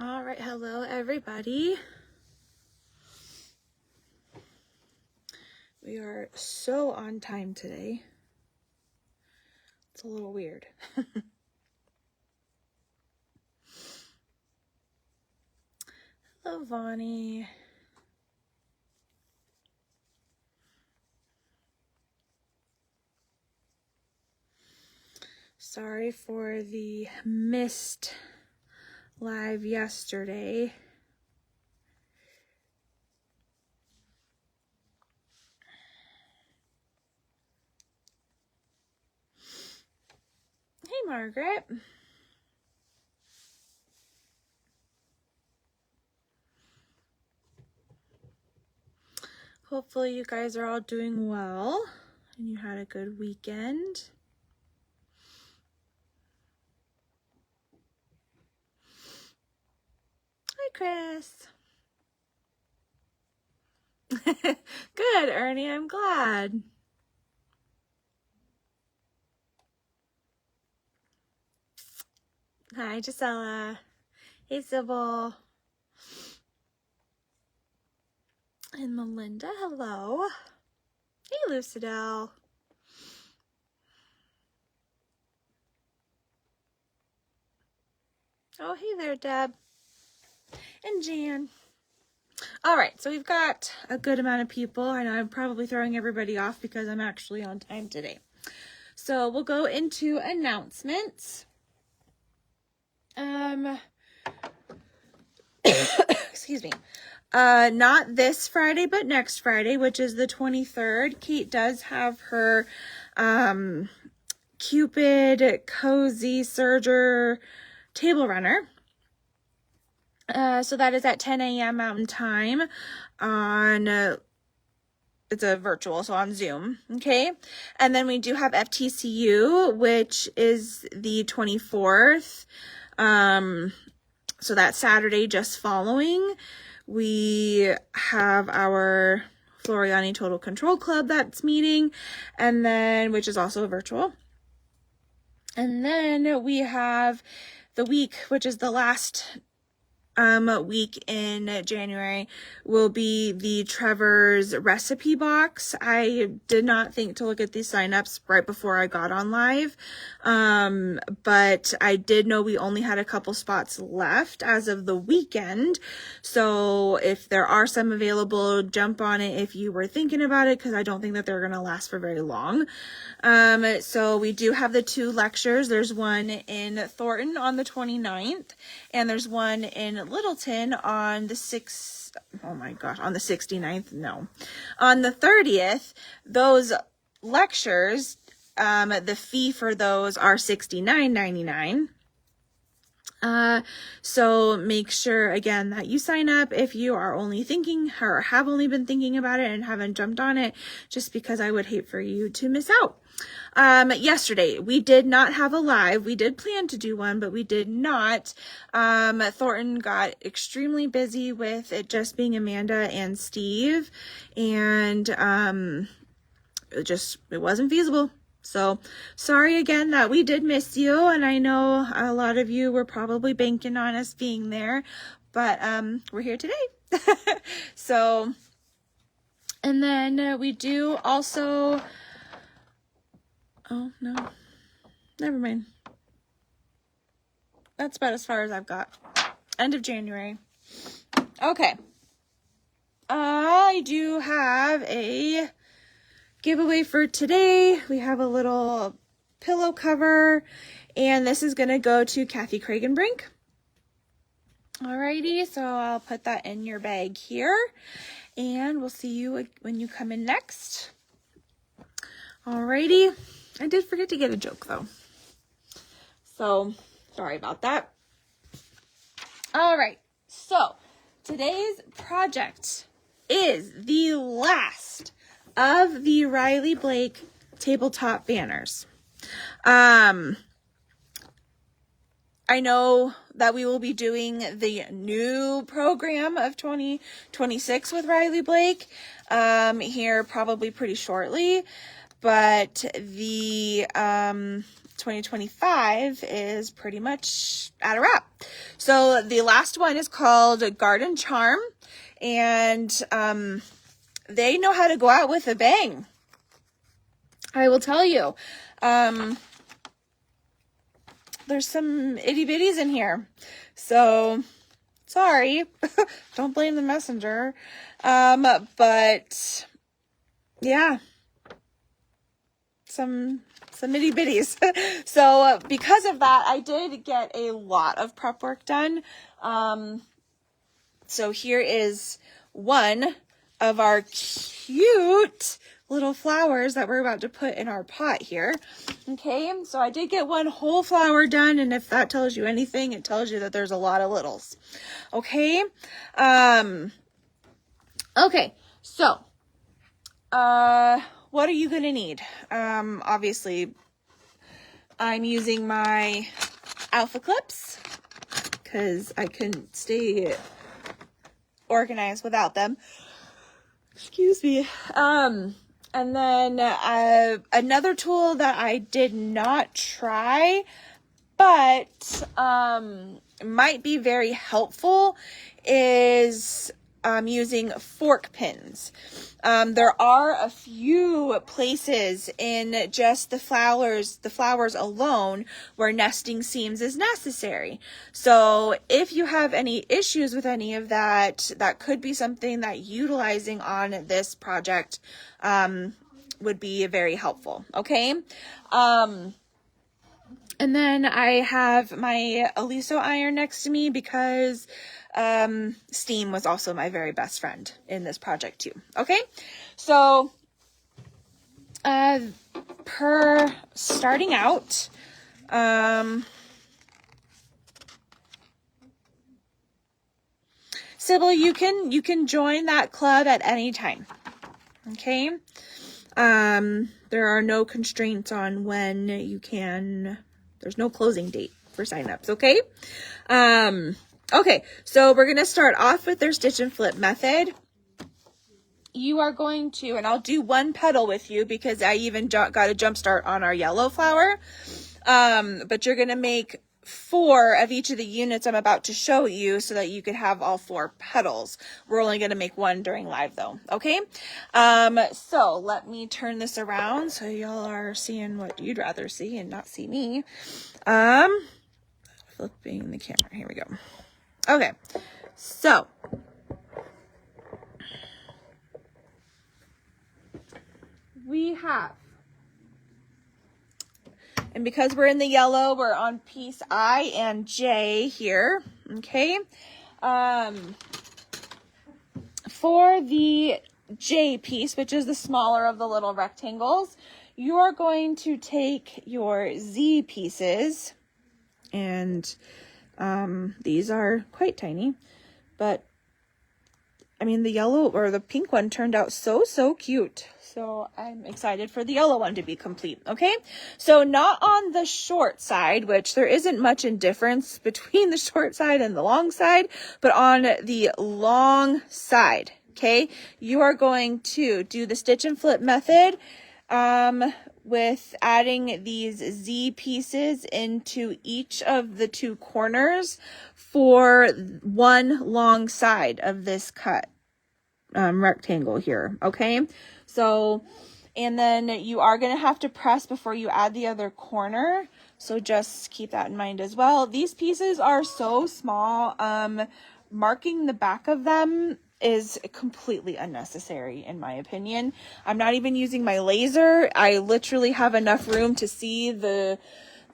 All right, hello everybody. We are so on time today. It's a little weird. Hello, Vonnie. Sorry for the missed live yesterday. Hey, Margaret. Hopefully you guys are all doing well and you had a good weekend. Hi, Chris. Good, Ernie. I'm glad. Hi, Gisela. Hey, Sybil. And Melinda, hello. Hey, Lucidel. Oh, hey there, Deb. And Jan. All right, so we've got a good amount of people. I know I'm probably throwing everybody off because I'm actually on time today. So we'll go into announcements. Excuse me. Not this Friday, but next Friday, which is the 23rd. Kate does have her Cupid Cozy Serger table runner. So that is at 10 a.m. Mountain Time on, it's a virtual, so on Zoom, okay? And then we do have FTCU, which is the 24th. So that Saturday just following, we have our Floriani Total Control Club that's meeting, and then, which is also virtual. And then we have the week, which is the last week in January, will be the Trevor's recipe box. I did not think to look at these signups right before I got on live, but I did know we only had a couple spots left as of the weekend. So if there are some available, jump on it if you were thinking about it, because I don't think that they're going to last for very long. So we do have the 2 lectures. There's one in Thornton on the 29th, and there's one in Littleton on the 69th. No, on the 30th. Those lectures, the fee for those are $69.99. So make sure again that you sign up if you are only thinking or have only been thinking about it and haven't jumped on it, just because I would hate for you to miss out. Yesterday we did not have a live. We did plan to do one, but we did not. Thornton got extremely busy with it just being Amanda and Steve, and it wasn't feasible. So sorry again that we did miss you, and I know a lot of you were probably banking on us being there, but we're here today. So, and then we do also, oh no, never mind. That's about as far as I've got. End of January. Okay. I do have a giveaway for today. We have a little pillow cover, and this is going to go to Kathy Kragenbrink. Alrighty, so I'll put that in your bag here, and we'll see you when you come in next. Alrighty, I did forget to get a joke though, so sorry about that. Alright, so today's project is the last of the Riley Blake Tabletop Banners. I know that we will be doing the new program of 2026 with Riley Blake here probably pretty shortly, but the 2025 is pretty much at a wrap. So the last one is called Garden Charm, and they know how to go out with a bang. I will tell you. There's some itty bitties in here. So, sorry. Don't blame the messenger. But, yeah. Some itty bitties. So, because of that, I did get a lot of prep work done. So here is one of our cute little flowers that we're about to put in our pot here. Okay, so I did get one whole flower done, and if that tells you anything, it tells you that there's a lot of littles. Okay, okay, so what are you gonna need? Obviously I'm using my alpha clips because I couldn't stay organized without them. Excuse me. And then another tool that I did not try, but might be very helpful is using fork pins. There are a few places in just the flowers alone where nesting seams is necessary. So if you have any issues with any of that, that could be something that utilizing on this project would be very helpful. Okay. And then I have my Aliso iron next to me because steam was also my very best friend in this project too. Okay, so per starting out, Sybil, you can join that club at any time. Okay, there are no constraints on when you can. There's no closing date for signups. Okay. Okay, so we're going to start off with their stitch and flip method. You are going to, and I'll do one petal with you because I even got a jump start on our yellow flower. But you're going to make 4 of each of the units I'm about to show you so that you could have all 4 petals. We're only going to make 1 during live though. Okay. So let me turn this around so y'all are seeing what you'd rather see and not see me. Flipping the camera. Here we go. Okay, so we have, and because we're in the yellow, we're on piece I and J here. Okay, for the J piece, which is the smaller of the little rectangles, you're going to take your Z pieces, and these are quite tiny, but I mean the yellow or the pink one turned out so cute. So I'm excited for the yellow one to be complete. Okay, so not on the short side, which there isn't much in difference between the short side and the long side, but on the long side, okay, you are going to do the stitch and flip method with adding these Z pieces into each of the 2 corners for 1 long side of this cut rectangle here. Okay, so, and then you are going to have to press before you add the other corner, so just keep that in mind as well. These pieces are so small, marking the back of them is completely unnecessary in my opinion. I'm not even using my laser. I literally have enough room to see the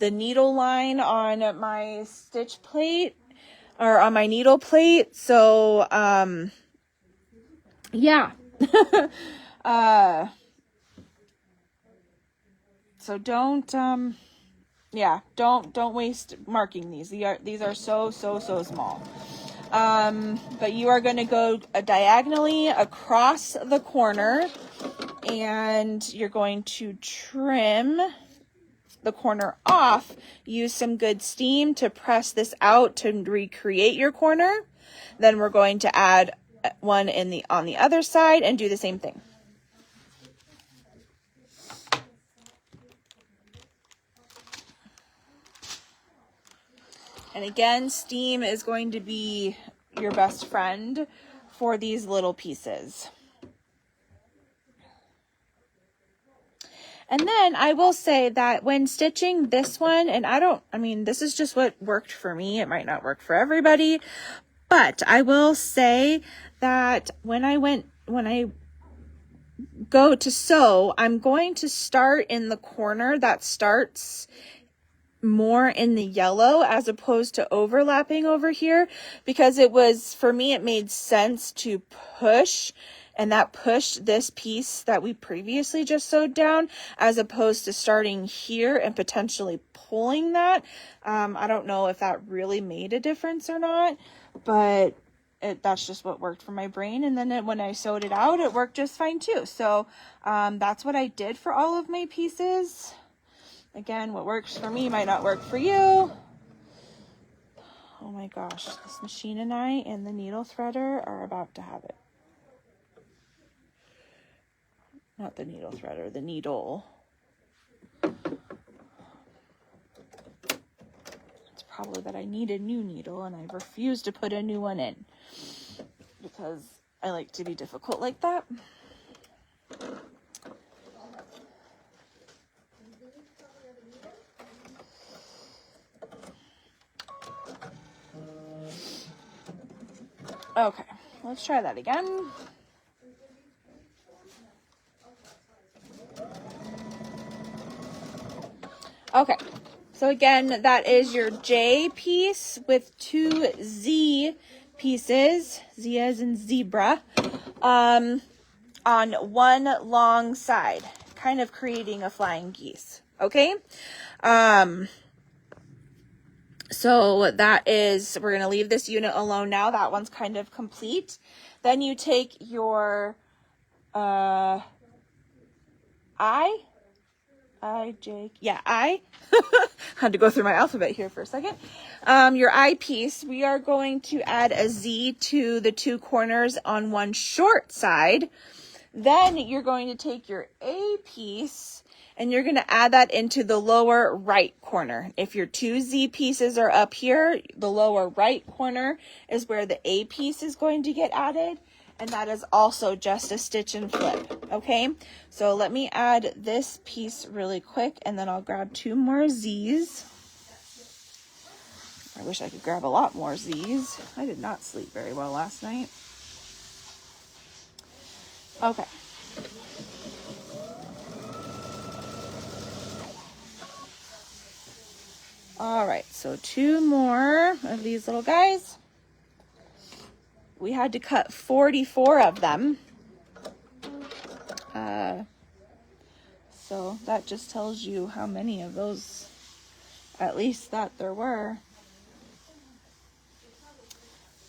needle line on my stitch plate or on my needle plate. So, yeah. So don't waste marking these. These are so small. But you are going to go diagonally across the corner, and you're going to trim the corner off. Use some good steam to press this out to recreate your corner. Then we're going to add one on the other side and do the same thing. And again, steam is going to be your best friend for these little pieces. And then I will say that when stitching this one, and this is just what worked for me. It might not work for everybody, but I will say that when I go to sew, I'm going to start in the corner that starts more in the yellow as opposed to overlapping over here, because for me, it made sense to push, and that pushed this piece that we previously just sewed down, as opposed to starting here and potentially pulling that. I don't know if that really made a difference or not, but that's just what worked for my brain. And then when I sewed it out, it worked just fine too. So that's what I did for all of my pieces. Again, what works for me might not work for you. Oh my gosh, this machine and I and the needle threader are about to have it. Not the needle threader, the needle. It's probably that I need a new needle and I refuse to put a new one in because I like to be difficult like that. Okay, let's try that again. Okay, so again, that is your J piece with 2 Z pieces, Z as in zebra, on one long side, kind of creating a flying geese, okay? So that is, we're going to leave this unit alone now. That one's kind of complete. Then you take your I had to go through my alphabet here for a second. Your I piece, we are going to add a Z to the 2 corners on one short side. Then you're going to take your A piece and you're going to add that into the lower right corner. If your 2 Z pieces are up here, the lower right corner is where the A piece is going to get added. And that is also just a stitch and flip. Okay, so let me add this piece really quick and then I'll grab 2 more Z's. I wish I could grab a lot more Z's. I did not sleep very well last night. Okay. All right, so 2 more of these little guys. We had to cut 44 of them. So that just tells you how many of those, at least, that there were.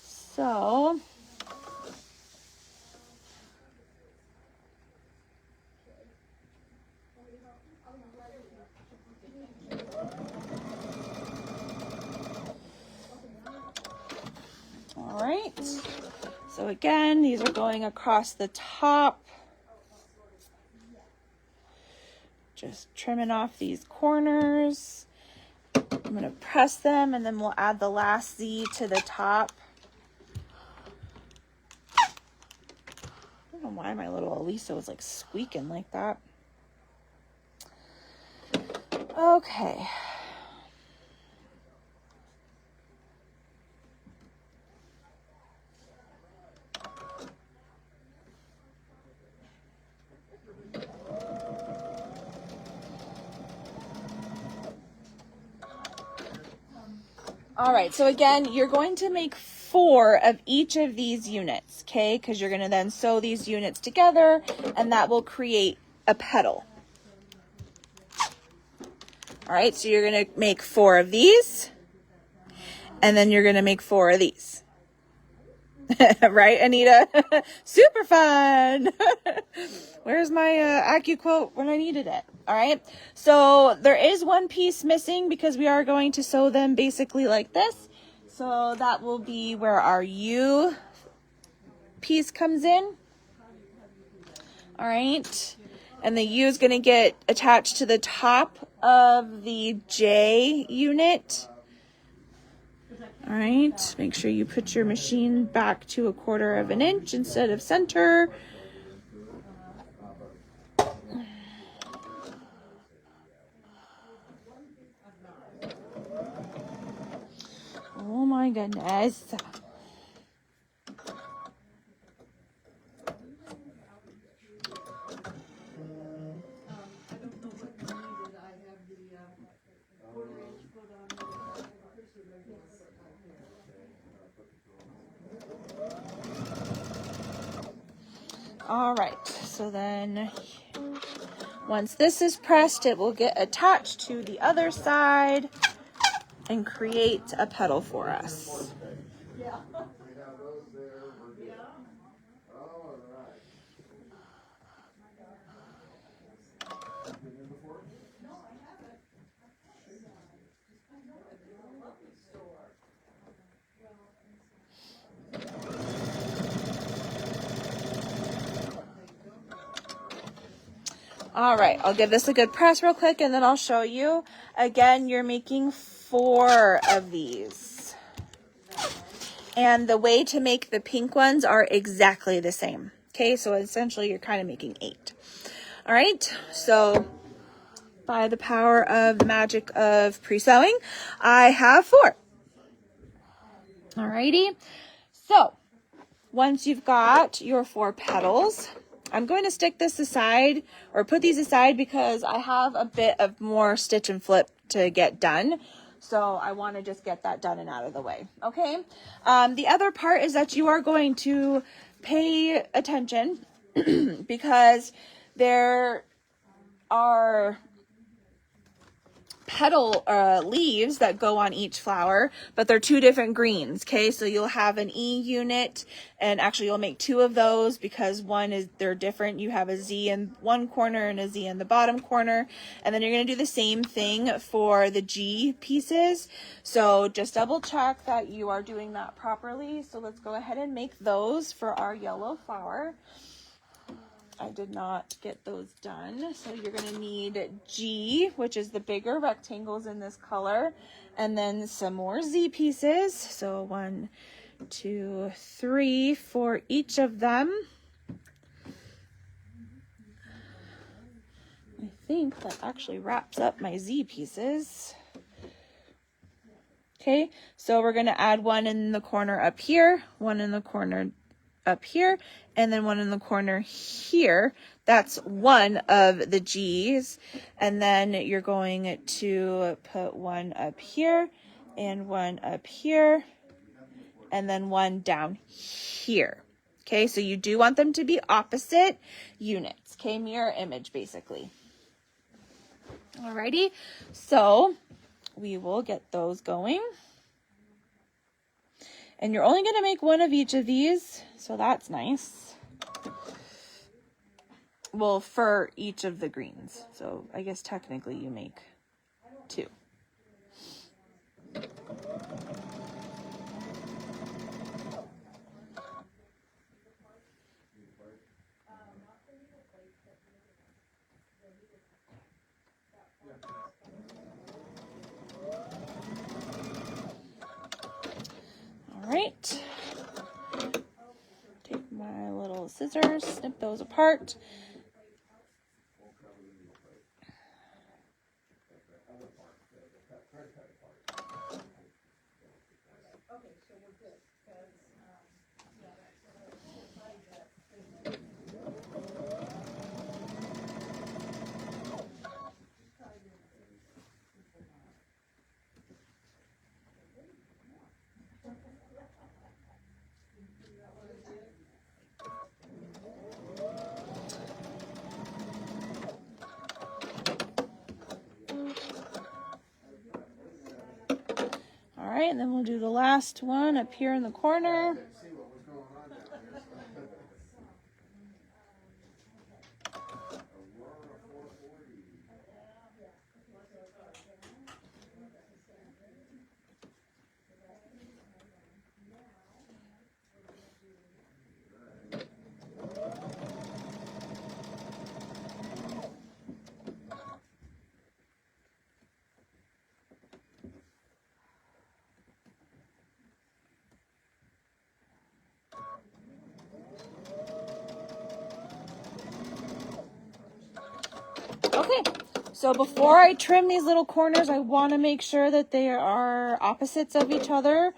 So all right, so again, these are going across the top. Just trimming off these corners. I'm going to press them and then we'll add the last Z to the top. I don't know why my little Elisa was like squeaking like that. Okay. All right, so again, you're going to make 4 of each of these units, okay? Because you're going to then sew these units together, and that will create a petal. All right, so you're going to make 4 of these, and then you're going to make 4 of these. Right, Anita? Super fun. Where's my AccuQuote when I needed it? All right, so there is one piece missing because we are going to sew them basically like this. So that will be where our U piece comes in. All right, and the U is going to get attached to the top of the J unit. All right, make sure you put your machine back to 1/4 of an inch instead of center. Oh my goodness. All right, so then once this is pressed, it will get attached to the other side and create a petal for us. All right, I'll give this a good press real quick and then I'll show you. Again, you're making 4 of these. And the way to make the pink ones are exactly the same. Okay, so essentially you're kind of making 8. All right, so by the power of the magic of pre-sewing, I have 4. All righty, so once you've got your 4 petals, I'm going to stick this aside or put these aside because I have a bit of more stitch and flip to get done. So I want to just get that done and out of the way. Okay. The other part is that you are going to pay attention because there are petal leaves that go on each flower, but they're 2 different greens. Okay, so you'll have an E unit, and actually you'll make 2 of those because they're different. You have a Z in one corner and a Z in the bottom corner, and then you're going to do the same thing for the G pieces. So just double check that you are doing that properly. So let's go ahead and make those for our yellow flower. I did not get those done. So you're going to need G, which is the bigger rectangles in this color, and then some more Z pieces. So 1, 2, 3 for each of them. I think that actually wraps up my Z pieces. Okay, so we're going to add 1 in the corner up here, 1 in the corner up here, and then 1 in the corner here. That's 1 of the G's, and then you're going to put 1 up here and 1 up here and then 1 down here. Okay, so you do want them to be opposite units. Okay, mirror image basically. Alrighty, so we will get those going. And you're only going to make 1 of each of these, so that's nice. Well, for each of the greens. So I guess technically you make 2. All right. Take my little scissors, snip those apart. All right, and then we'll do the last one up here in the corner. Okay, so before I trim these little corners, I want to make sure that they are opposites of each other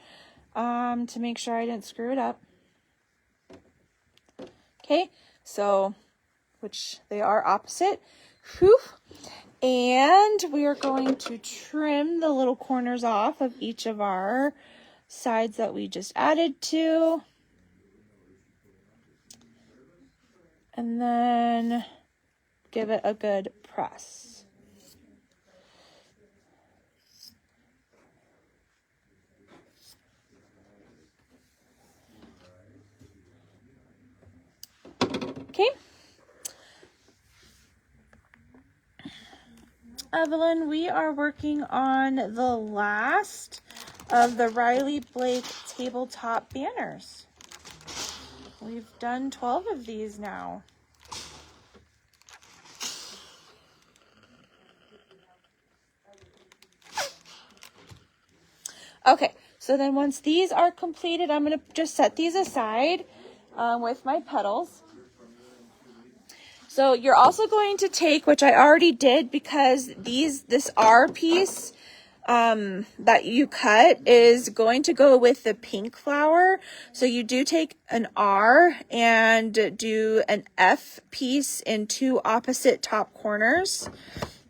to make sure I didn't screw it up. Okay, so, which they are opposite. Whew. And we are going to trim the little corners off of each of our sides that we just added to. And then give it a good press. Okay. Evelyn, we are working on the last of the Riley Blake Tabletop Banners. We've done 12 of these now. Okay, so then once these are completed, I'm going to just set these aside with my petals. So you're also going to take, which I already did because this R piece that you cut is going to go with the pink flower. So you do take an R and do an F piece in two opposite top corners.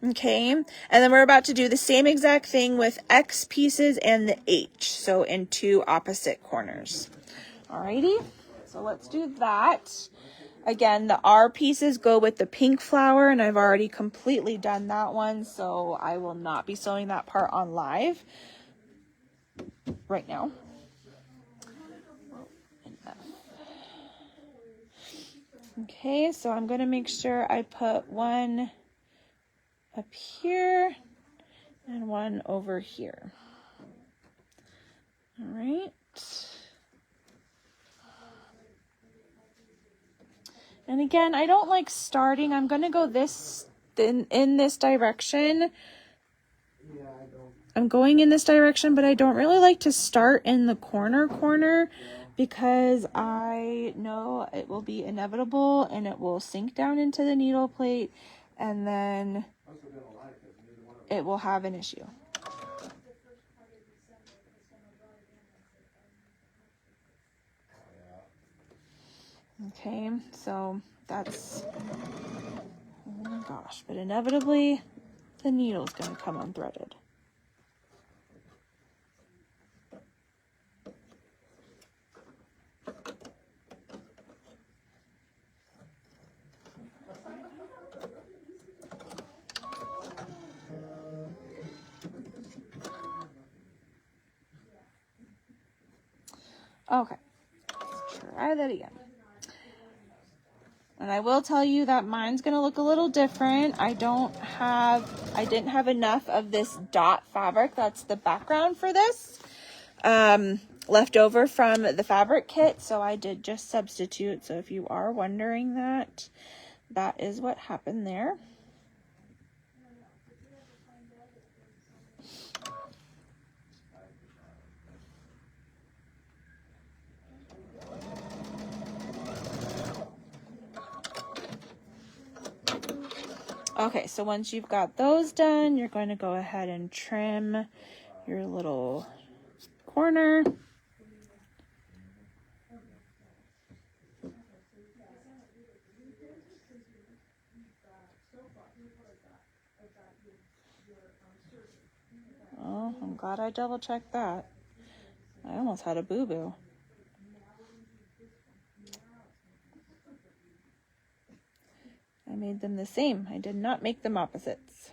Okay, and then we're about to do the same exact thing with X pieces and the H, so in two opposite corners. Alrighty, so let's do that. Again, the R pieces go with the pink flower, and I've already completely done that one, so I will not be sewing that part on live right now. Okay, so I'm going to make sure I put one up here and one over here. All right. And again, I don't like starting. I'm going to go in this direction. I'm going in this direction, but I don't really like to start in the corner because I know it will be inevitable and it will sink down into the needle plate and then it will have an issue. Okay, so that's, oh my gosh, but inevitably the needle's going to come unthreaded. Okay, let's try that again. And I will tell you that mine's going to look a little different. I didn't have enough of this dot fabric. That's the background for this, left over from the fabric kit. So I did just substitute. So if you are wondering that is what happened there. Okay, so once you've got those done, you're going to go ahead and trim your little corner. Oh, I'm glad I double checked that. I almost had a boo-boo. I made them the same. I did not make them opposites.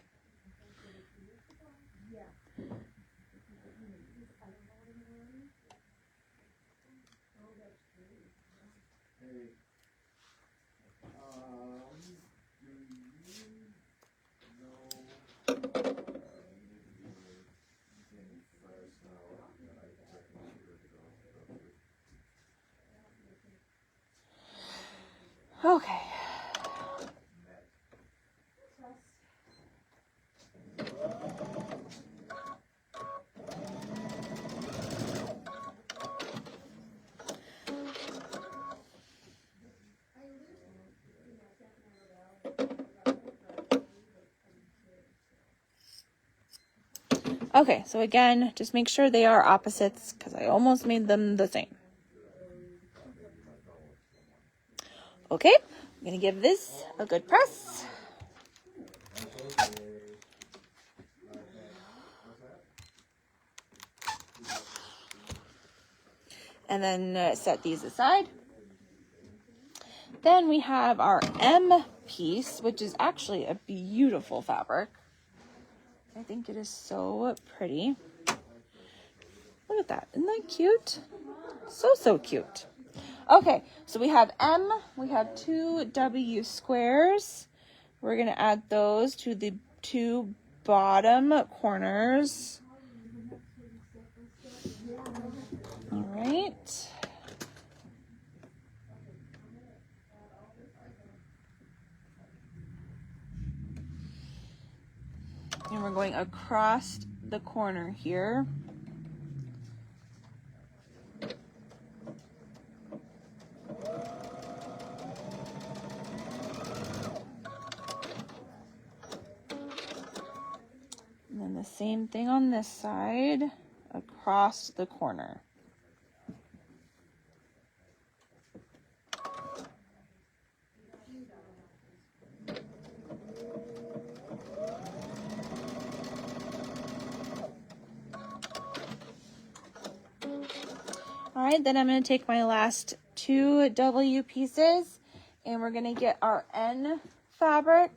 Okay. Okay, so again, just make sure they are opposites because I almost made them the same. Okay, I'm gonna give this a good press. And then set these aside. Then we have our M piece, which is actually a beautiful fabric. I think it is so pretty. Look at that. Isn't that cute? So cute. Okay, so we have M. We have 2 W squares. We're going to add those to the 2 bottom corners. All right. And we're going across the corner here. And then the same thing on this side, across the corner. All right, then I'm going to take my last 2 W pieces and we're going to get our N fabric.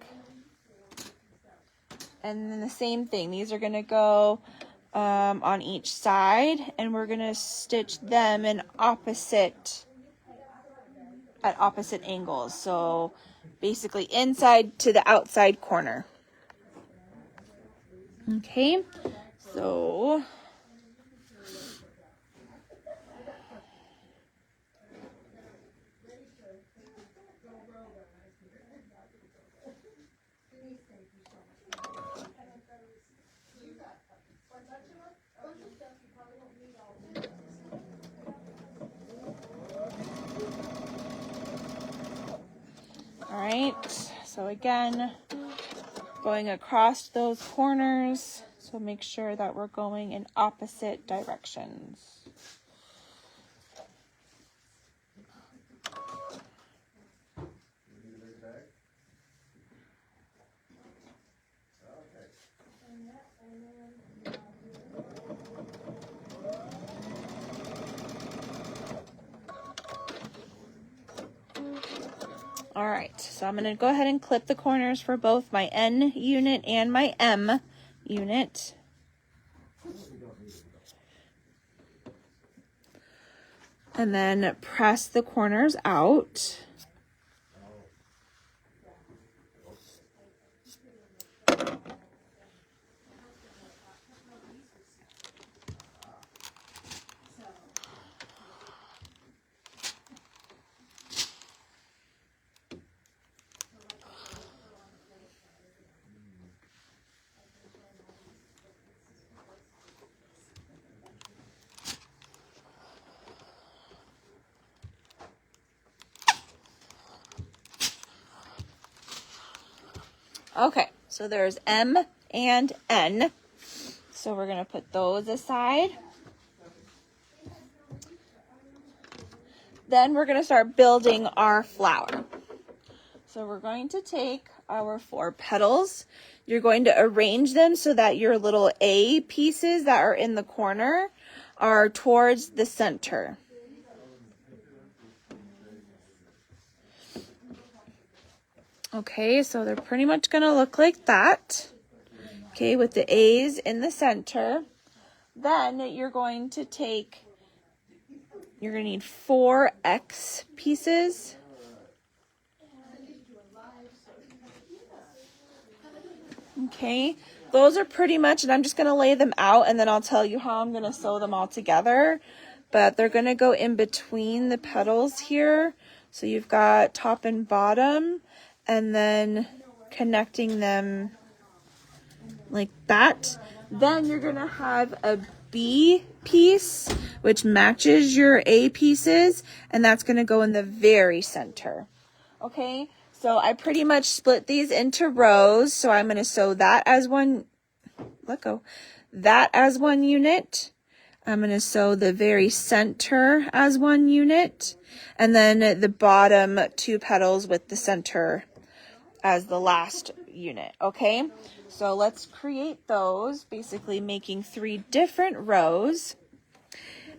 And then the same thing, these are going to go on each side and we're going to stitch them in at opposite angles. So basically inside to the outside corner. Okay, so all right, so again, going across those corners, so make sure that we're going in opposite directions. All right, so I'm going to go ahead and clip the corners for both my N unit and my M unit. And then press the corners out. Okay, so there's M and N. So we're going to put those aside. Then we're going to start building our flower. So we're going to take our 4 petals. You're going to arrange them so that your little A pieces that are in the corner are towards the center. Okay, so they're pretty much going to look like that. Okay, with the A's in the center. Then you're going to need 4 X pieces. Okay, those are pretty much, and I'm just going to lay them out and then I'll tell you how I'm going to sew them all together. But they're going to go in between the petals here. So you've got top and bottom, and then connecting them like that. Then you're going to have a B piece, which matches your A pieces, and that's going to go in the very center. Okay, so I pretty much split these into rows, so I'm going to sew that as one, let go, that as one unit. I'm going to sew the very center as one unit, and then the bottom 2 petals with the center as the last unit. Okay, so let's create those, basically making 3 different rows.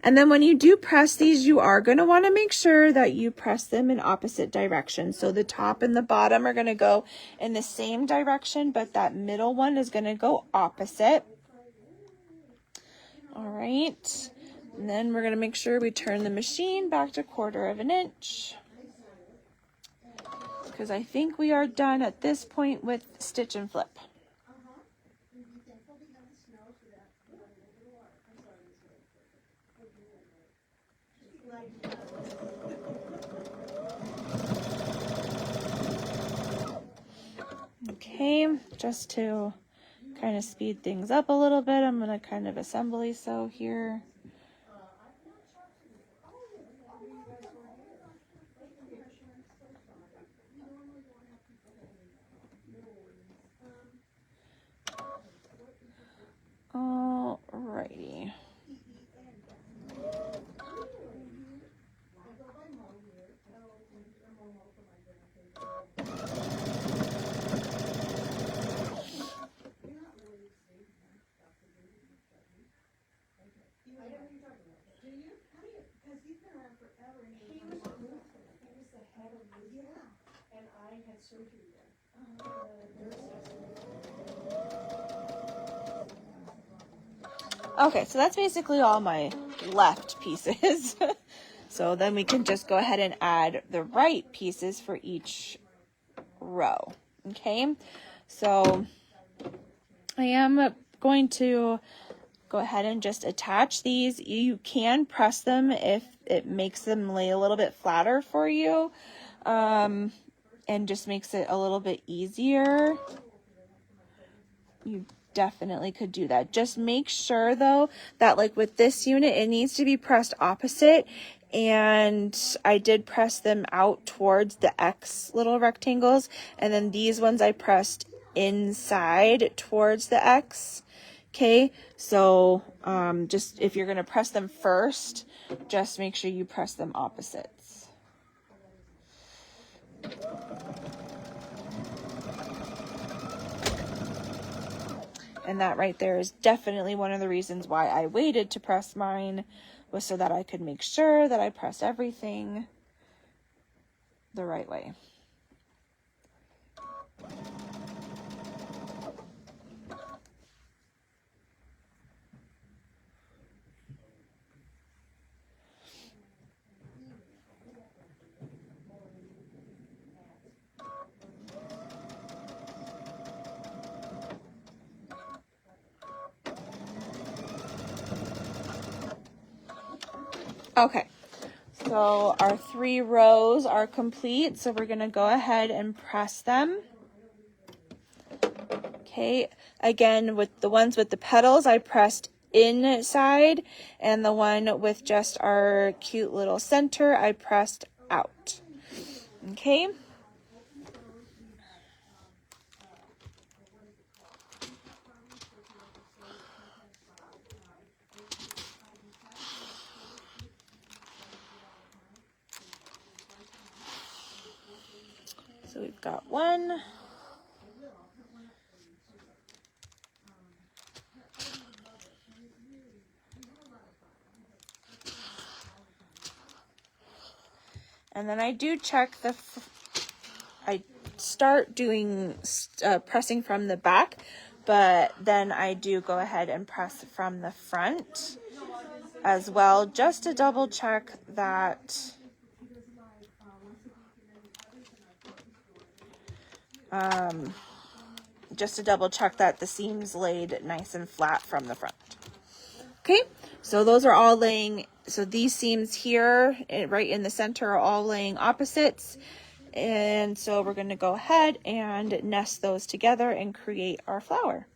And then when you do press these, you are going to want to make sure that you press them in opposite directions. So the top and the bottom are going to go in the same direction, but that middle one is going to go opposite. All right. And then we're going to make sure we turn the machine back to 1/4 inch. Because I think we are done at this point with stitch and flip. Okay, just to kind of speed things up a little bit, I'm going to kind of assembly sew here. Alrighty. Okay, so that's basically all my left pieces. So then we can just go ahead and add the right pieces for each row. Okay, so I am going to go ahead and just attach these. You can press them if it makes them lay a little bit flatter for you, and just makes it a little bit easier. You definitely could do that. Just make sure though that like with this unit, it needs to be pressed opposite, and I did press them out towards the X little rectangles, and then these ones I pressed inside towards the X. Okay, so just if you're going to press them first, just make sure you press them opposites. And that right there is definitely one of the reasons why I waited to press mine, was so that I could make sure that I pressed everything the right way. Okay, so our 3 rows are complete, so we're going to go ahead and press them. Okay, again, with the ones with the petals, I pressed inside, and the one with just our cute little center, I pressed out. Okay. So we've got one. And then I do check I start doing pressing from the back, but then I do go ahead and press from the front as well, just to double check that the seams laid nice and flat from the front. Okay, so those are all laying, so these seams here right in the center are all laying opposites, and so we're going to go ahead and nest those together and create our flower.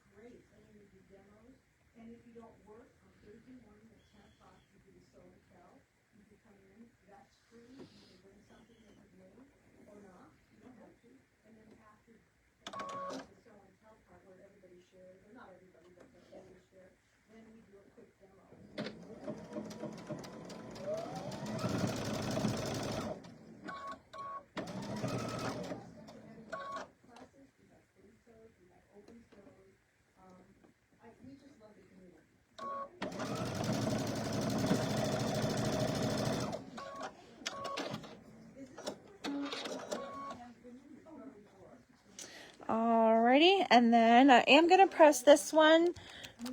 and then I am going to press this one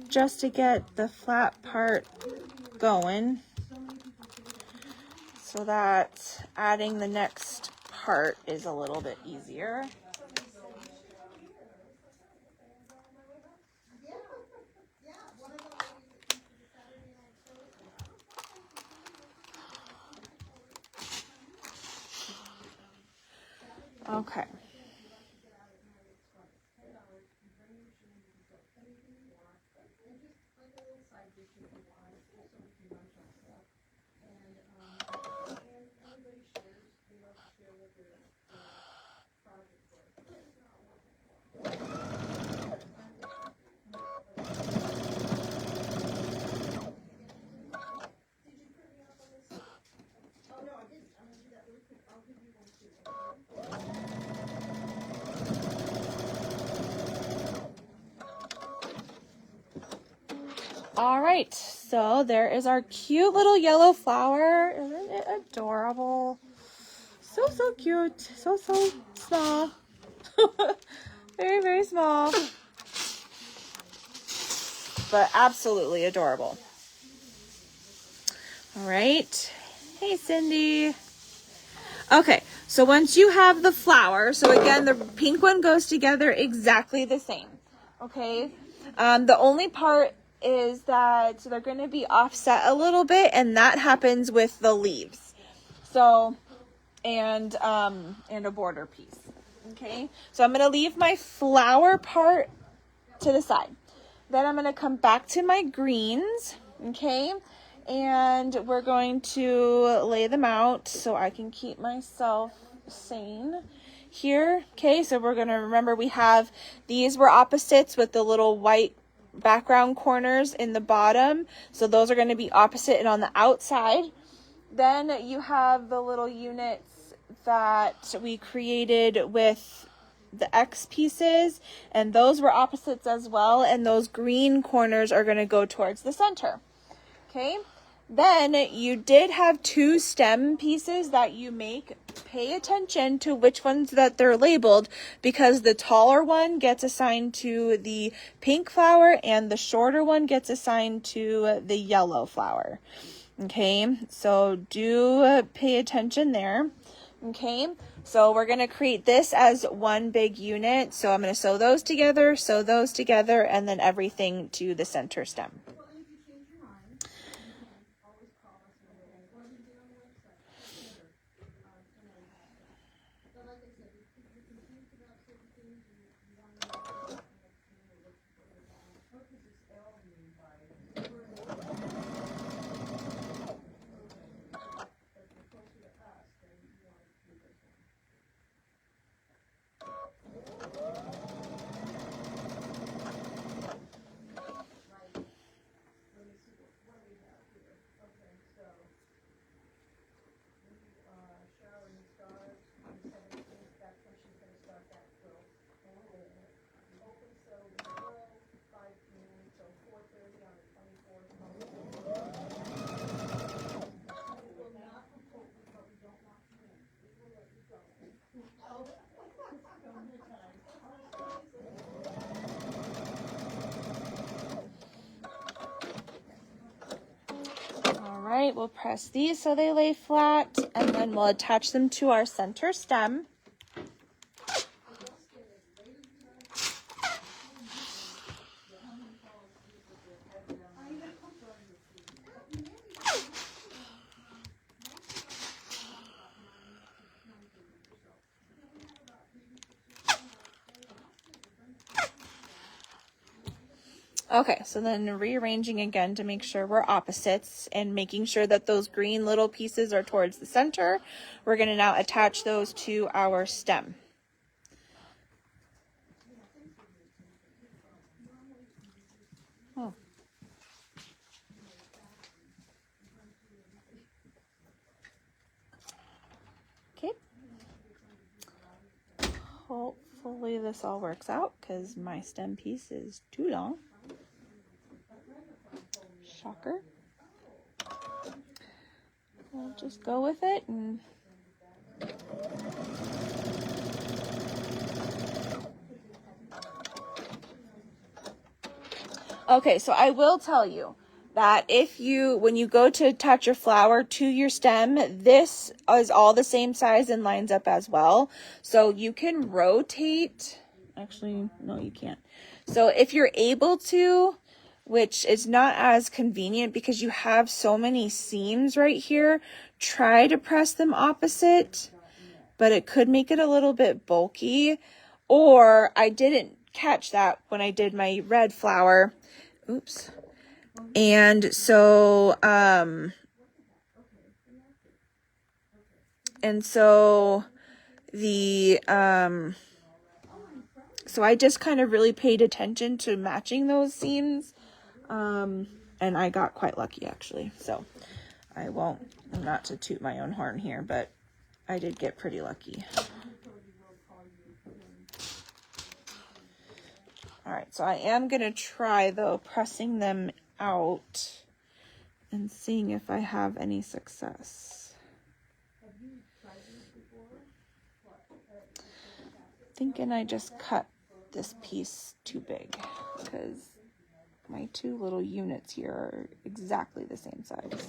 just to get the flat part going so that adding the next part is a little bit easier. Okay. All right, so there is our cute little yellow flower. Isn't it adorable? So, so cute. So, so small. Very, very small. But absolutely adorable. All right. Hey, Cindy. Okay, so once you have the flower, so again, the pink one goes together exactly the same. Okay, the only part is that they're going to be offset a little bit, and that happens with the leaves. So, and a border piece. Okay, so I'm going to leave my flower part to the side. Then I'm going to come back to my greens. Okay, and we're going to lay them out so I can keep myself sane here. Okay, so we're going to remember we have these were opposites with the little white background corners in the bottom. So those are going to be opposite and on the outside. Then you have the little units that we created with the X pieces, and those were opposites as well. And those green corners are going to go towards the center. Okay, then you did have two stem pieces that you make. Pay attention to which ones that they're labeled, because the taller one gets assigned to the pink flower and the shorter one gets assigned to the yellow flower. Okay, so do pay attention there. Okay, so we're going to create this as one big unit. So I'm going to sew those together, and then everything to the center stem. All right, we'll press these so they lay flat, and then we'll attach them to our center stem. Okay, so then rearranging again to make sure we're opposites and making sure that those green little pieces are towards the center. We're going to now attach those to our stem. Oh. Okay. Hopefully this all works out because my stem piece is too long. Shocker. We'll just go with it and Okay, so I will tell you that when you go to attach your flower to your stem, this is all the same size and lines up as well. So you can rotate. Actually, no, you can't. So if you're able to, which is not as convenient because you have so many seams right here, try to press them opposite, but it could make it a little bit bulky. Or I didn't catch that when I did my red flower. Oops. And so, so I just kind of really paid attention to matching those seams. And I got quite lucky actually. So not to toot my own horn here, but I did get pretty lucky. All right, so I am going to try, though, pressing them out and seeing if I have any success. Thinking I just cut this piece too big because my two little units here are exactly the same size.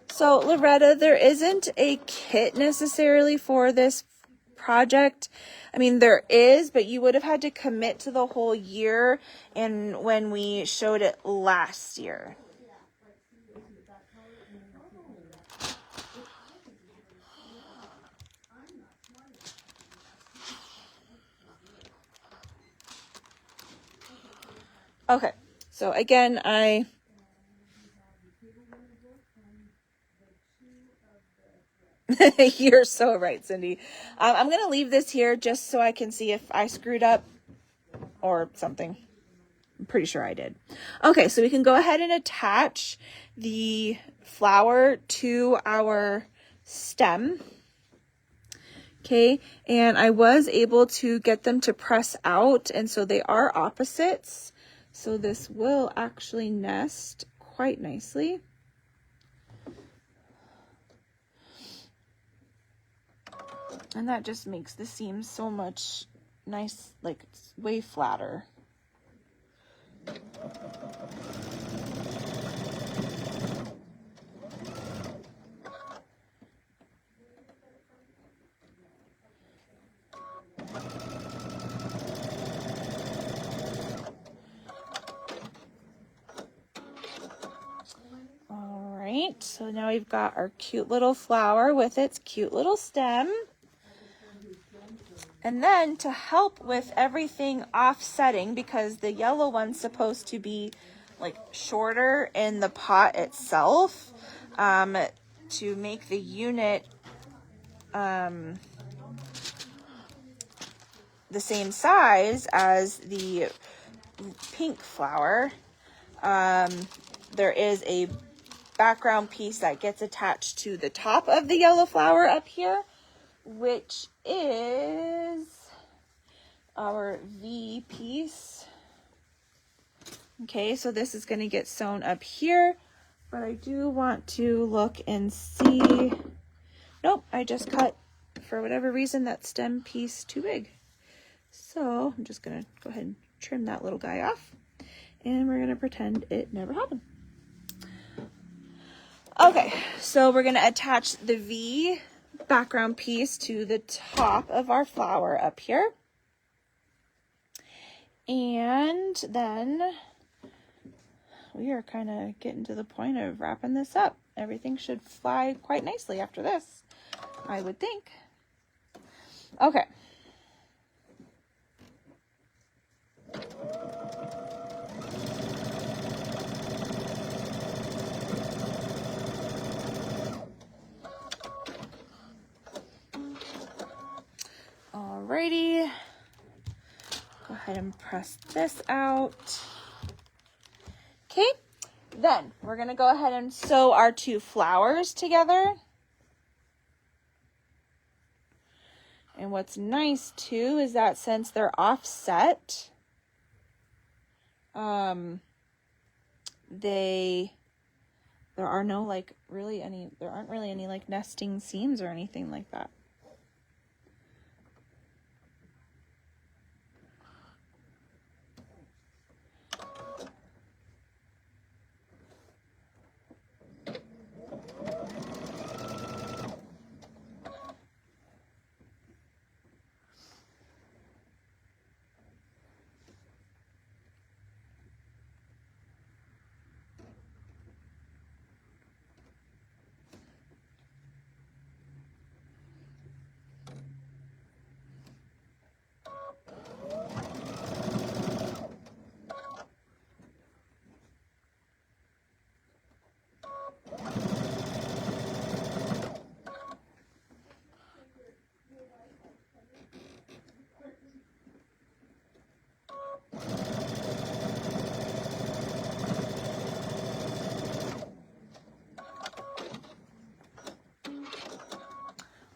So Loretta, there isn't a kit necessarily for this project. I mean, there is, but you would have had to commit to the whole year and when we showed it last year. Okay, so again, You're so right, Cindy. I'm going to leave this here just so I can see if I screwed up or something. I'm pretty sure I did. Okay, so we can go ahead and attach the flower to our stem. Okay, and I was able to get them to press out, and so they are opposites. So this will actually nest quite nicely. And that just makes the seams so much nice, like way flatter. All right, so now we've got our cute little flower with its cute little stem. And then to help with everything offsetting, because the yellow one's supposed to be like shorter in the pot itself, to make the unit the same size as the pink flower, there is a background piece that gets attached to the top of the yellow flower up here, which is our V piece. Okay, so this is going to get sewn up here, but I do want to look and see. Nope, I just cut, for whatever reason, that stem piece too big. So I'm just going to go ahead and trim that little guy off, and we're going to pretend it never happened. Okay, so we're going to attach the V background piece to the top of our flower up here. And then we are kind of getting to the point of wrapping this up. Everything should fly quite nicely after this, I would think. Okay. Alrighty. Go ahead and press this out. Okay, then we're going to go ahead and sew our two flowers together. And what's nice too is that since they're offset, there aren't really any like nesting seams or anything like that.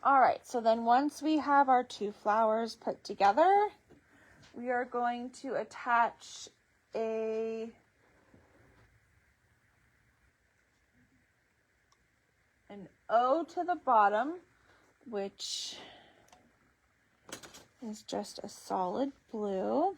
All right, so then once we have our 2 flowers put together, we are going to attach an O to the bottom, which is just a solid blue.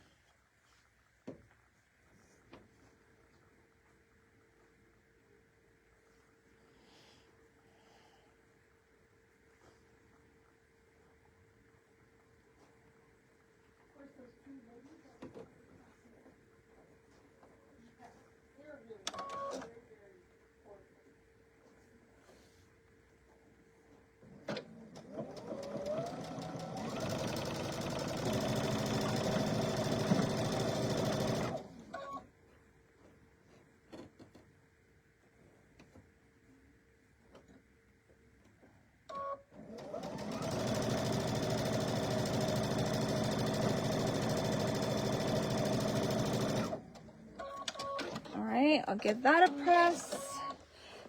I'll give that a press.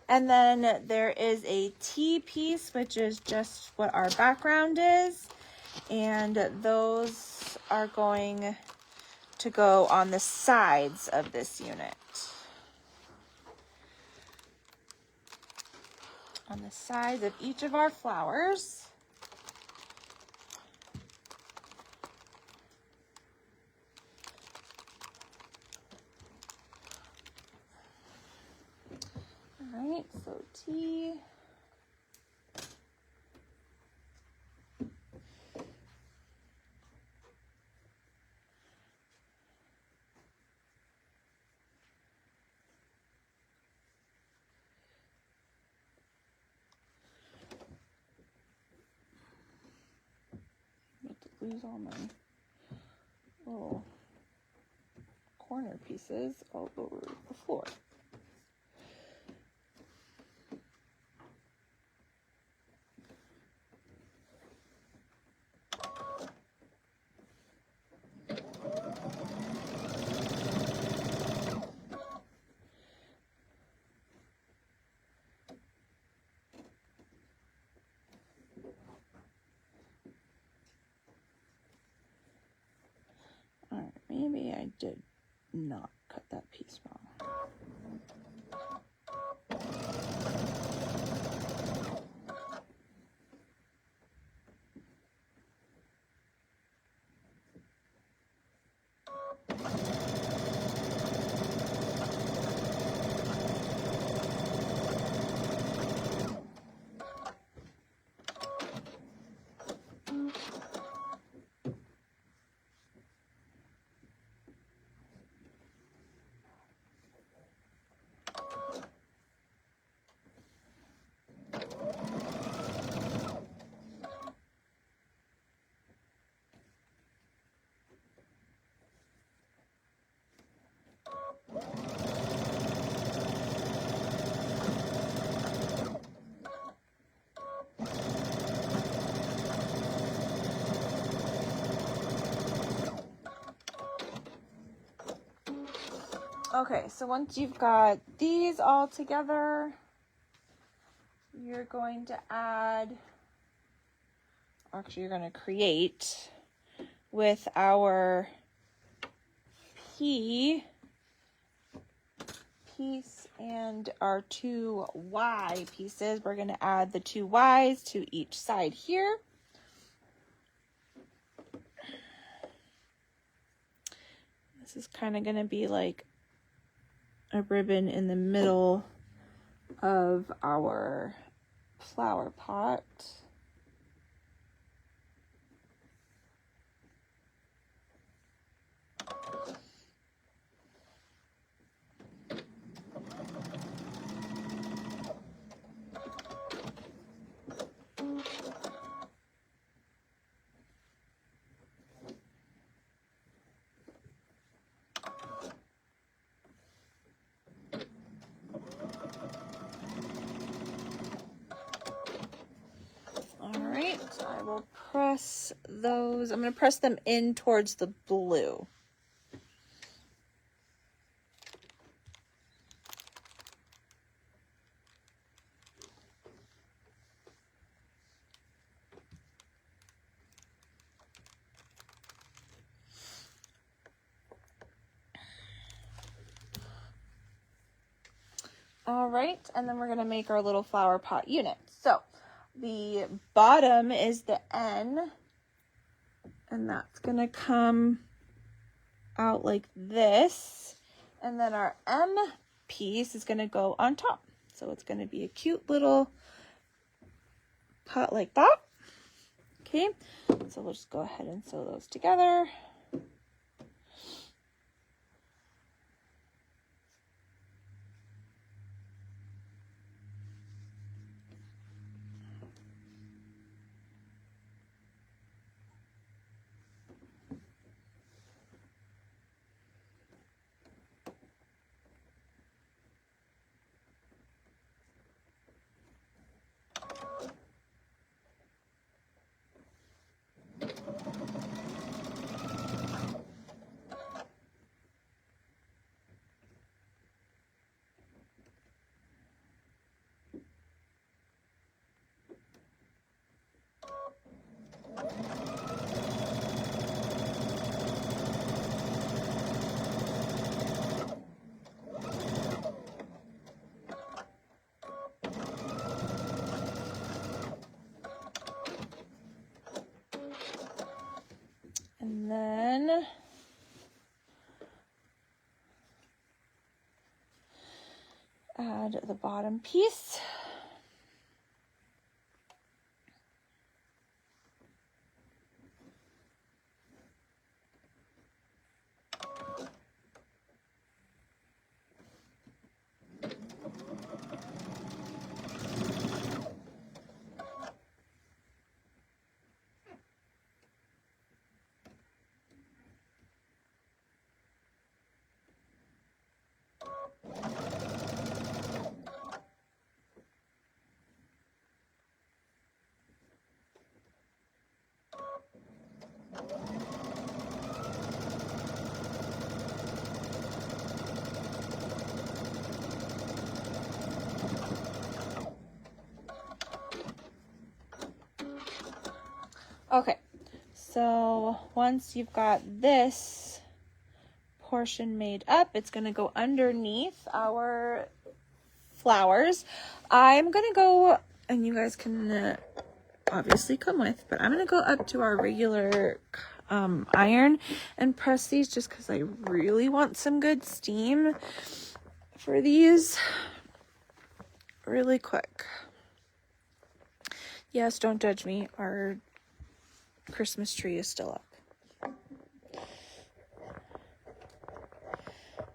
And then there is a T piece, which is just what our background is. And those are going to go on the sides of this unit. On the sides of each of our flowers. All right, so T. Lose all my little corner pieces all over the floor. All right, maybe I did not cut that piece wrong. Okay, so once you've got these all together, you're going to add, actually you're going to create with our P piece and our 2 Y pieces. We're going to add the 2 Ys to each side here. This is kind of going to be like a ribbon in the middle of our flower pot. So I will press those. I'm going to press them in towards the blue. All right, and then we're going to make our little flower pot unit. So the bottom is the N, and that's going to come out like this. And then our M piece is going to go on top. So it's going to be a cute little pot like that. Okay, so we'll just go ahead and sew those together. And then add the bottom piece. Okay, so once you've got this portion made up, it's going to go underneath our flowers. I'm going to go, and you guys can obviously come with, but I'm going to go up to our regular iron and press these just because I really want some good steam for these really quick. Yes, don't judge me. Our Christmas tree is still up.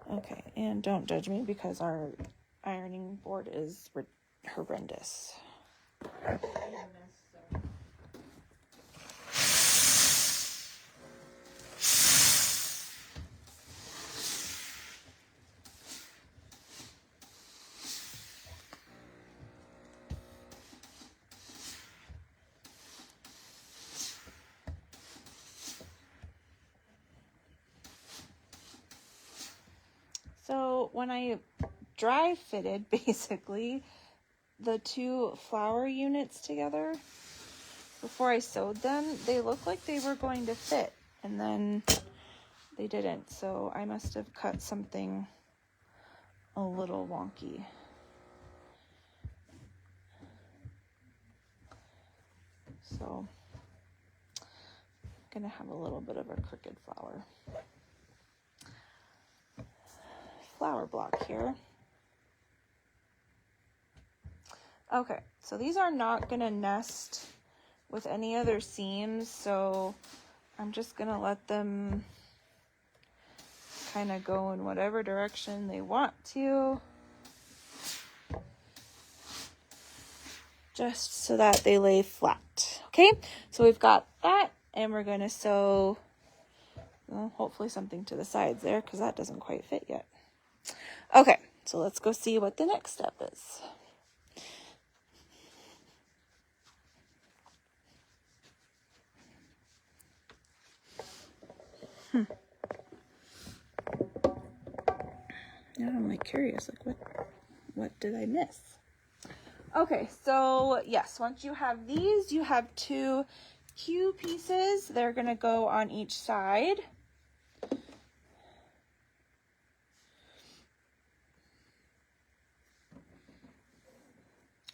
Okay, and don't judge me because our ironing board is horrendous. So when I dry fitted basically the two flower units together before I sewed them, they looked like they were going to fit, and then they didn't. So I must have cut something a little wonky. So I'm gonna have a little bit of a crooked flower block here. Okay, so these are not gonna nest with any other seams, so I'm just gonna let them kind of go in whatever direction they want to, just so that they lay flat. Okay, so we've got that, and we're gonna sew, well, hopefully something to the sides there because that doesn't quite fit yet. Okay, so let's go see what the next step is. Now I'm like curious, like what did I miss? Okay, so yes, once you have these, you have two cue pieces. They're gonna go on each side.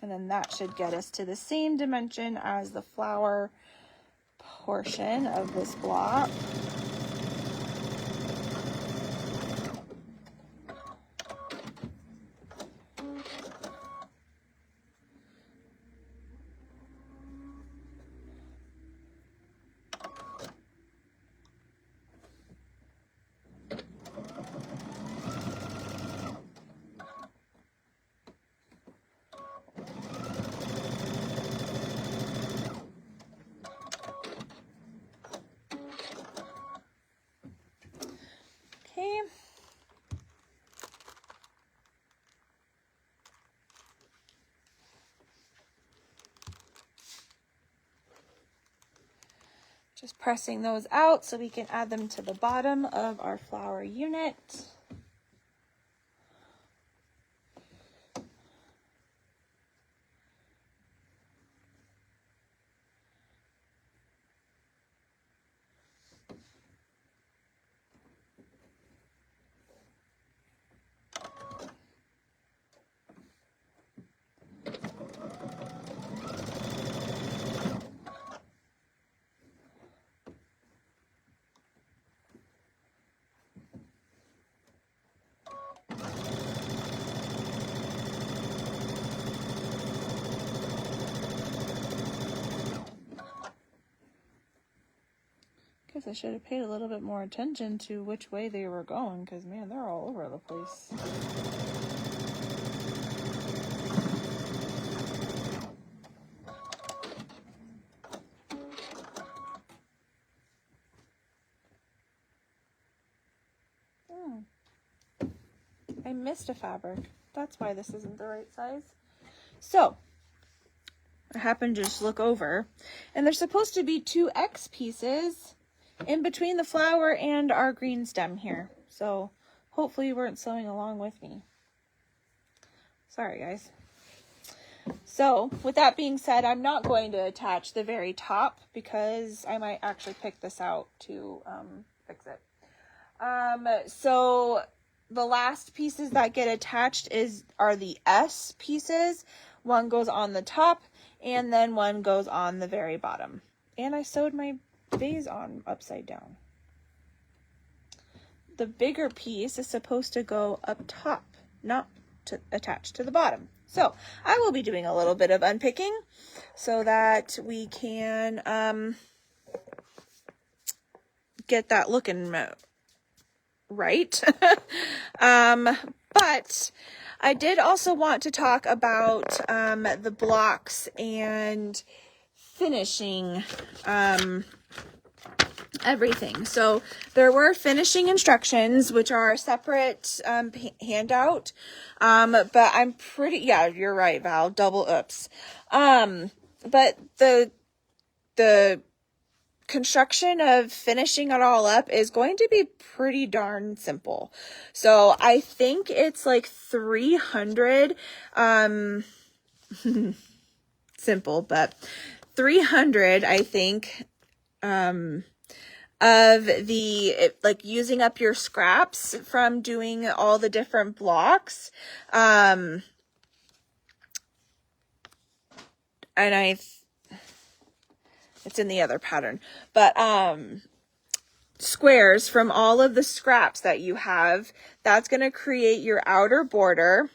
And then that should get us to the same dimension as the flower portion of this block. Okay. Just pressing those out so we can add them to the bottom of our flower unit. Guess I should have paid a little bit more attention to which way they were going, because man, they're all over the place. I missed a fabric. That's why this isn't the right size. So I happened to just look over, and there's supposed to be 2 X pieces in between the flower and our green stem here. So hopefully you weren't sewing along with me. Sorry, guys. So with that being said, I'm not going to attach the very top because I might actually pick this out to fix it. So the last pieces that get attached are the S pieces. One goes on the top and then one goes on the very bottom. And I sewed my vase on upside down. The bigger piece is supposed to go up top, not to attach to the bottom. So I will be doing a little bit of unpicking so that we can get that looking right. But I did also want to talk about the blocks and finishing everything. So there were finishing instructions, which are a separate handout. But I'm pretty, yeah, you're right, Val, double oops. But the construction of finishing it all up is going to be pretty darn simple. So I think it's like 300, simple, but 300, I think, of the, like, using up your scraps from doing all the different blocks. And it's in the other pattern, but, squares from all of the scraps that you have, that's going to create your outer border.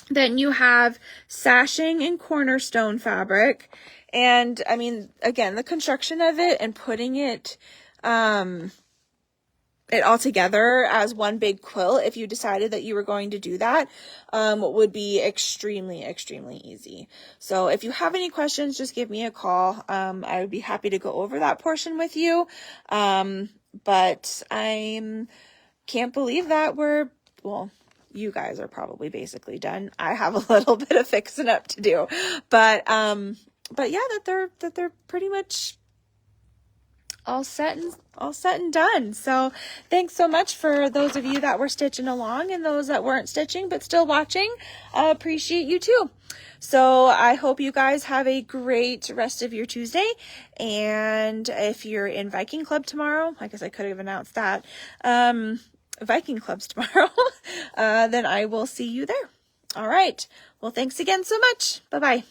Then you have sashing and cornerstone fabric. And I mean, again, the construction of it and putting it all together as one big quilt, if you decided that you were going to do that, would be extremely, extremely easy. So if you have any questions, just give me a call. I would be happy to go over that portion with you. But I can't believe that you guys are probably basically done. I have a little bit of fixing up to do, but yeah, that they're pretty much all set and done. So thanks so much for those of you that were stitching along and those that weren't stitching but still watching. I appreciate you too. So I hope you guys have a great rest of your Tuesday. And if you're in Viking Club tomorrow, I guess I could have announced that, Viking Clubs tomorrow, then I will see you there. All right. Well, thanks again so much. Bye-bye.